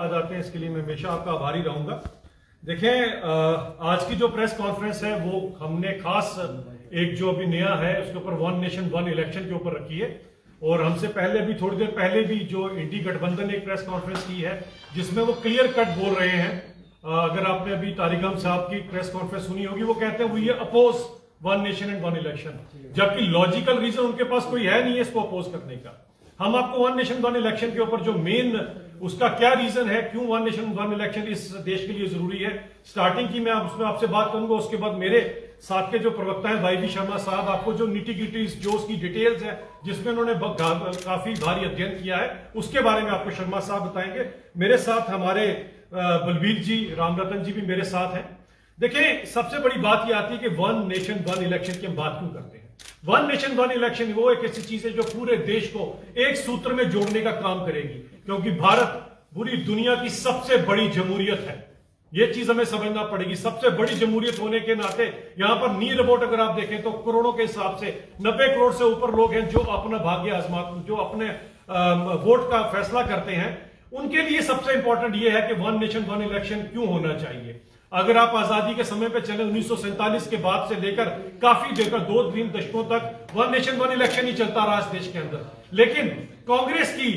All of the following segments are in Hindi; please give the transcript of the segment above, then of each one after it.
आते हैं, इसके लिए मैं हमेशा आपका आभारी रहूंगा। देखें, आज की जो प्रेस कॉन्फ्रेंस है वो हमने खास एक जो अभी नया है उसके ऊपर वन नेशन वन इलेक्शन के ऊपर रखी है। और हमसे पहले भी थोड़ी देर पहले भी जो इंडी गठबंधन ने एक प्रेस कॉन्फ्रेंस की है जिसमें वो क्लियर कट बोल रहे हैं। अगर आपने अभी तारिक अहमद साहब की प्रेस कॉन्फ्रेंस सुनी होगी, वो कहते हैं we oppose one nation and one election, जबकि लॉजिकल रीजन उनके पास कोई है नहीं है इसको अपोज करने का। हम आपको वन नेशन वन इलेक्शन के ऊपर जो मेन उसका क्या रीजन है, क्यों वन नेशन वन इलेक्शन इस देश के लिए जरूरी है, स्टार्टिंग की मैं उसमें आपसे बात करूंगा। उसके बाद मेरे साथ के जो प्रवक्ता हैं वाई बी शर्मा साहब आपको जो निटी गिटी जो उसकी डिटेल्स है जिसमें उन्होंने काफी भारी अध्ययन किया है उसके बारे में आपको शर्मा साहब बताएंगे। मेरे साथ हमारे बलबीर जी, रामरतन जी भी मेरे साथ हैं। देखिए, सबसे बड़ी बात यह आती है कि वन नेशन वन इलेक्शन की हम बात क्यों करते हैं। वन नेशन वन इलेक्शन वो एक ऐसी चीज है जो पूरे देश को एक सूत्र में जोड़ने का काम करेगी, क्योंकि भारत पूरी दुनिया की सबसे बड़ी जमहूरियत है। यह चीज हमें समझना पड़ेगी। सबसे बड़ी जमहूरियत होने के नाते यहां पर नील वोट अगर आप देखें तो करोड़ों के हिसाब से 90 करोड़ से ऊपर लोग हैं जो अपना भाग्य आजमाते, जो अपने वोट का फैसला करते हैं। उनके लिए सबसे इंपॉर्टेंट यह है कि वन नेशन वन इलेक्शन क्यों होना चाहिए। अगर आप आजादी के समय पे चले 1947 के बाद से लेकर काफी देर तक 2-3 दशकों तक वन नेशन वन इलेक्शन ही चलता रहा इस देश के अंदर। लेकिन कांग्रेस की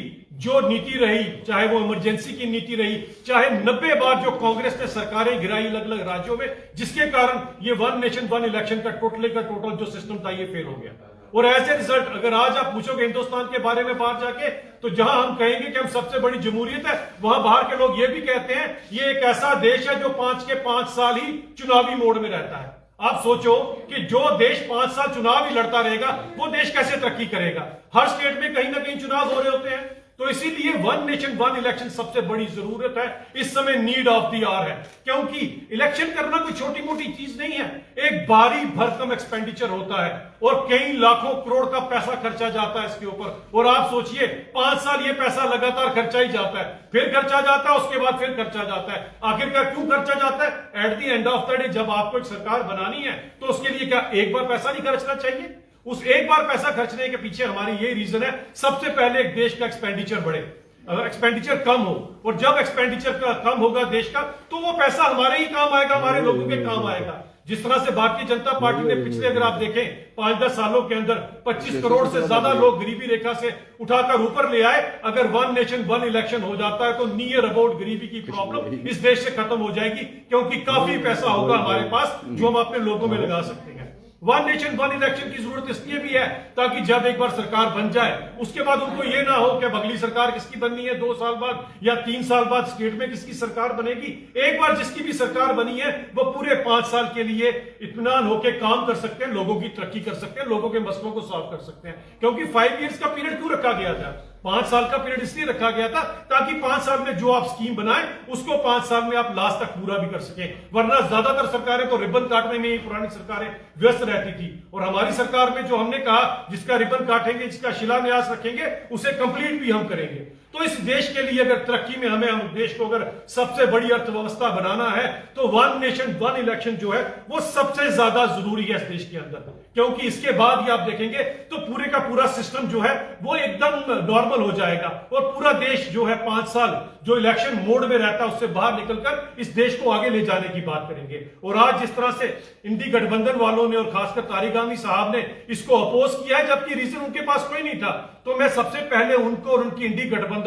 जो नीति रही, चाहे वो इमरजेंसी की नीति रही, चाहे 90 बार जो कांग्रेस ने सरकारें गिराई अलग अलग राज्यों में, जिसके कारण ये वन नेशन वन इलेक्शन का टोटल जो सिस्टम था ये फेल हो गया। और एज ए रिजल्ट अगर आज आप पूछोगे हिंदुस्तान के बारे में बाहर जाके, तो जहां हम कहेंगे कि हम सबसे बड़ी जमहूरियत है, वहां बाहर के लोग ये भी कहते हैं ये एक ऐसा देश है जो 5 के 5 साल ही चुनावी मोड में रहता है। आप सोचो कि जो देश 5 साल चुनाव ही लड़ता रहेगा वो देश कैसे तरक्की करेगा। हर स्टेट में कहीं ना कहीं चुनाव हो रहे होते हैं। तो इसीलिए वन नेशन वन इलेक्शन सबसे बड़ी जरूरत है, इस समय नीड ऑफ द आवर है। क्योंकि इलेक्शन करना कोई छोटी मोटी चीज नहीं है, एक भारी भरकम एक्सपेंडिचर होता है और कई लाखों करोड़ का पैसा खर्चा जाता है इसके ऊपर। और आप सोचिए 5 साल ये पैसा लगातार खर्चा ही जाता है, फिर खर्चा जाता है, उसके बाद फिर खर्चा जाता है। आखिरकार क्यों खर्चा जाता है? At the end of the day जब आपको एक सरकार बनानी है तो उसके लिए क्या एक बार पैसा नहीं खर्चना चाहिए? उस एक बार पैसा खर्चने के पीछे हमारी यही रीजन है, सबसे पहले एक देश का एक्सपेंडिचर बढ़े, अगर एक्सपेंडिचर कम हो, और जब एक्सपेंडिचर कम होगा देश का तो वो पैसा हमारे ही काम आएगा, हमारे लोगों के काम आएगा। जिस तरह से भारतीय जनता पार्टी ने पिछले अगर आप देखें 5-10 सालों के अंदर 25 करोड़ से ज्यादा लोग गरीबी रेखा से उठाकर ऊपर ले आए। अगर वन नेशन वन इलेक्शन हो जाता है तो नियर अबाउट गरीबी की प्रॉब्लम इस देश से खत्म हो जाएगी, क्योंकि काफी पैसा होगा हमारे पास जो हम अपने लोगों में लगा सकते हैं। वन नेशन वन इलेक्शन की जरूरत इसलिए भी है ताकि जब एक बार सरकार बन जाए उसके बाद उनको ये ना हो कि अगली सरकार किसकी बननी है 2 साल बाद या 3 साल बाद स्टेट में किसकी सरकार बनेगी। एक बार जिसकी भी सरकार बनी है वो पूरे 5 साल के लिए इत्मीनान होकर काम कर सकते हैं, लोगों की तरक्की कर सकते हैं, लोगों के मसलों को सॉल्व कर सकते हैं। क्योंकि 5 ईयर्स का पीरियड क्यों रखा गया था? 5 साल का पीरियड इसलिए रखा गया था ताकि 5 साल में जो आप स्कीम बनाए उसको 5 साल में आप लास्ट तक पूरा भी कर सकें। वरना ज्यादातर सरकारें तो रिबन काटने में ही पुरानी सरकारें व्यस्त रहती थी, और हमारी सरकार में जो हमने कहा जिसका रिबन काटेंगे, जिसका शिलान्यास रखेंगे, उसे कंप्लीट भी हम करेंगे। तो इस देश के लिए अगर तरक्की में हम देश को अगर सबसे बड़ी अर्थव्यवस्था बनाना है तो वन नेशन वन इलेक्शन जो है वो सबसे ज्यादा जरूरी है इस देश के अंदर। क्योंकि इसके बाद ही आप देखेंगे तो पूरे का पूरा सिस्टम जो है वो एकदम नॉर्मल हो जाएगा और पूरा देश जो है 5 साल जो इलेक्शन मोड में रहता है उससे बाहर निकलकर इस देश को आगे ले जाने की बात करेंगे। और आज जिस तरह से इंडी गठबंधन वालों ने और खासकर तारिक अहमद साहब ने इसको अपोज किया है, जबकि रीजन उनके पास कोई नहीं था, तो मैं सबसे पहले उनको और उनकी इंडी गठबंधन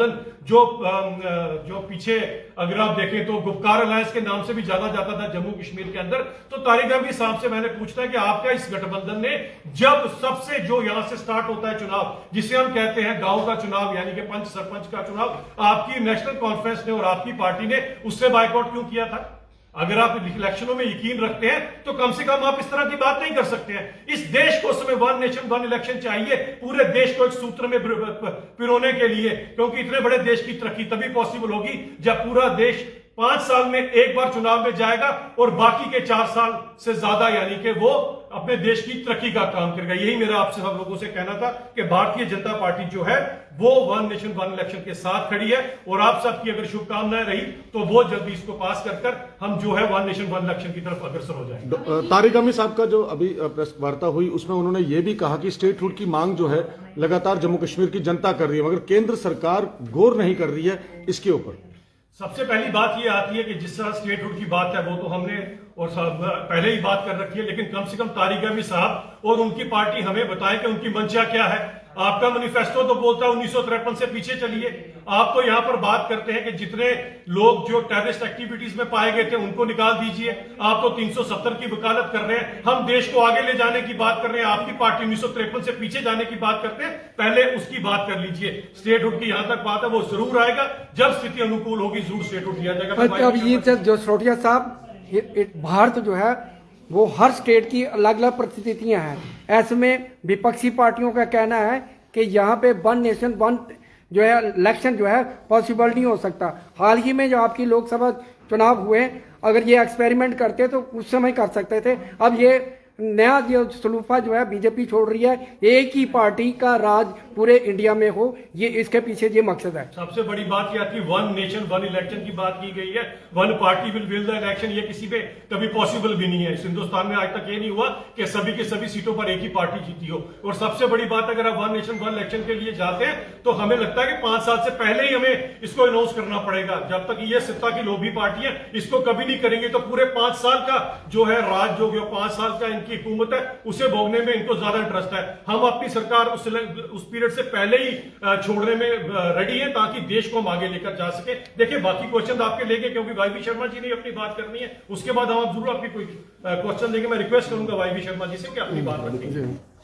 जो पीछे अगर आप देखें तो गुपकार अलायंस के नाम से भी जाना जाता था जम्मू कश्मीर के अंदर, तो तारिक अहमद साहब से मैंने पूछा कि आपका इस गठबंधन ने जब सबसे जो यहां से स्टार्ट होता है चुनाव, जिसे हम कहते हैं गांव का चुनाव यानी कि पंच सरपंच का चुनाव, आपकी नेशनल कॉन्फ्रेंस ने और आपकी पार्टी ने उससे बायकॉट क्यों किया था? अगर आप इलेक्शनों में यकीन रखते हैं तो कम से कम आप इस तरह की बात नहीं कर सकते हैं। इस देश को समय वन नेशन वन इलेक्शन चाहिए, पूरे देश को एक सूत्र में पिरोने के लिए, क्योंकि इतने बड़े देश की तरक्की तभी पॉसिबल होगी जब पूरा देश 5 साल में एक बार चुनाव में जाएगा और बाकी के 4 साल से ज्यादा यानी कि वो अपने देश की तरक्की का काम करेगा। यही मेरा आपसे सब लोगों से कहना था कि भारतीय जनता पार्टी जो है वो वन नेशन वन इलेक्शन के साथ खड़ी है, और आप सबकी अगर शुभकामनाएं रही तो वो जल्दी इसको पास कर हम जो है वन नेशन वन इलेक्शन की तरफ अग्रसर हो जाएंगे। तारिक अहमद साहब का जो अभी प्रेस वार्ता हुई उसमें उन्होंने ये भी कहा कि स्टेटहुड की मांग जो है लगातार जम्मू कश्मीर की जनता कर रही है, मगर केंद्र सरकार गौर नहीं कर रही है इसके ऊपर। सबसे पहली बात ये आती है कि जिस तरह स्टेटहुड की बात है वो तो हमने और पहले ही बात कर रखी है, लेकिन कम से कम तारिक अहमद साहब और उनकी पार्टी हमें बताएं कि उनकी मंशा क्या है। आपका मैनिफेस्टो तो बोलता है 1953 से पीछे चलिए। आप तो यहाँ पर बात करते हैं कि जितने लोग जो टेररिस्ट एक्टिविटीज में पाए गए थे उनको निकाल दीजिए। आप तो 370 की वकालत कर रहे हैं। हम देश को आगे ले जाने की बात कर रहे हैं, आपकी पार्टी 1953 से पीछे जाने की बात करते हैं। पहले उसकी बात कर लीजिए। स्टेटहुड की यहां तक बात है वो जरूर आएगा, जब स्थिति अनुकूल होगी जरूर स्टेटहुड दिया जाएगा। अब ये जो सिसोदिया साहब, भारत जो है वो हर स्टेट की अलग अलग परिस्थितियां हैं। ऐसे में विपक्षी पार्टियों का कहना है कि यहाँ पे वन नेशन वन जो है इलेक्शन जो है पॉसिबल नहीं हो सकता। हाल ही में जो आपकी लोकसभा चुनाव हुए, अगर ये एक्सपेरिमेंट करते तो उस समय कर सकते थे। अब ये नया जो सलूफा जो है बीजेपी छोड़ रही है, एक ही पार्टी का राज पूरे इंडिया में हो, ये इसके पीछे ये मकसद है। सबसे बड़ी बात यह आती है वन नेशन वन इलेक्शन की बात की गई है। One party will win the election, ये किसी पे कभी पॉसिबल भी नहीं है। इस हिंदुस्तान में आज तक ये नहीं हुआ कि सभी के सभी सीटों पर एक ही पार्टी जीती हो। और सबसे बड़ी बात, अगर आप वन नेशन वन इलेक्शन के लिए जाते हैं तो हमें लगता है कि 5 साल से पहले ही हमें इसको अनाउंस करना पड़ेगा। जब तक ये सत्ता की लोभी पार्टी है इसको कभी नहीं करेंगे तो पूरे 5 साल का जो है राज जो 5 साल का इनकी हुकूमत है उसे भोगने में इनको ज्यादा इंटरेस्ट है। हम अपनी सरकार उस पीरियड से पहले ही छोड़ने में रेडी है ताकि देश को हम आगे लेकर जा सके। देखिए बाकी क्वेश्चन आपके लेंगे क्योंकि वाईवी शर्मा जी ने अपनी बात करनी है, उसके बाद हम जरूर आपकी कोई क्वेश्चन देंगे। मैं रिक्वेस्ट करूंगा वाईवी शर्मा जी से कि अपनी बात रखें।